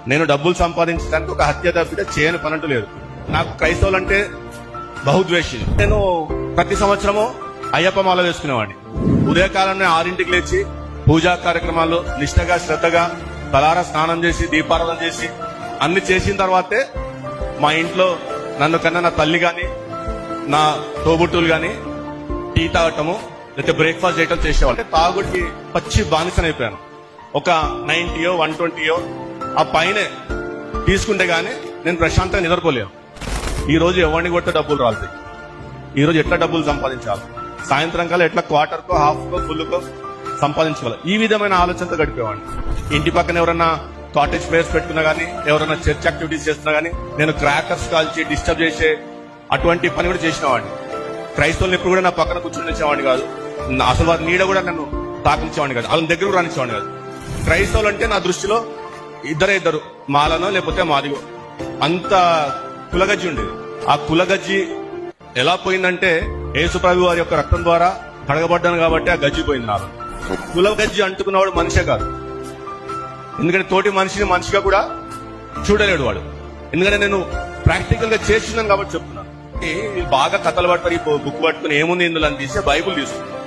నేను డబ్బులు సంపాదించడానికి ఒక హత్య తప్పితే చేయని పనంటూ లేదు. నాకు క్రైస్తవులంటే బహుద్వేషి. నేను ప్రతి సంవత్సరము అయ్యప్ప మాల వేసుకునేవాడిని. ఉదయకాలంలో 6ంటికి లేచి పూజా కార్యక్రమాల్లో నిష్టగా శ్రద్ధగా తలారా స్నానం చేసి దీపారాధన చేసి అన్ని చేసిన తర్వాతే మా ఇంట్లో నన్ను కన్నా నా తల్లి గాని నా తోబుట్టులు గాని టీ తాగటము లేకపోతే బ్రేక్ఫాస్ట్ చేయటం చేసేవాళ్ళు. తాగుడికి పచ్చి బానిసనైపోయాను. ఒక 90 120 ఆ పైనే తీసుకుంటే గానీ నేను ప్రశాంతంగా నిద్రపోలేను. ఈ రోజు ఎవరిని కొట్టే డబ్బులు రాలుతాయి. ఈ రోజు ఎట్లా డబ్బులు సంపాదించాలి, సాయంత్రం కల్లా ఎట్లా క్వార్టర్కో హాఫ్కో ఫుల్కో సంపాదించుకోవాలి, ఈ విధమైన ఆలోచనతో గడిపేవాడిని. ఇంటి పక్కన ఎవరన్నా కాటేజ్ ప్లేస్ పెట్టుకున్నా గానీ ఎవరైనా చర్చ్ యాక్టివిటీస్ చేస్తున్నా గానీ నేను క్రాకర్స్ కాల్చి డిస్టర్బ్ చేసే అటువంటి పని కూడా చేసినవాడిని. క్రైస్తవులను ఎప్పుడు కూడా నా పక్కన కూర్చొనిచ్చేవాడిని కాదు. అసలు వారి నీడ కూడా నన్ను తాకించేవాడిని కాదు, వాళ్ళ దగ్గర కూడా రానిచ్చేవాడిని కాదు. క్రైస్తవులు అంటే నా దృష్టిలో ఇద్దరు మాలనో లేకపోతే మాదిగో, అంత కులగజ్జి ఉండేది. ఆ కులగజ్జి ఎలా పోయిందంటే యేసుప్రభు వారి యొక్క రక్తం ద్వారా కడగబడ్డాను కాబట్టి ఆ గజ్జి పోయింది. నాలో కులగజ్జి అంటుకున్నవాడు మనిషే కాదు. ఎందుకంటే తోటి మనిషిని మనిషిగా కూడా చూడలేడు వాడు. ఎందుకంటే నేను ప్రాక్టికల్ గా చేస్తున్నాను కాబట్టి చెప్తున్నాను. బాగా కథలు పట్టుకొని బుక్ పట్టుకుని ఏముంది ఇందులో అని తీస్తే బైబుల్ తీసుకున్నాను.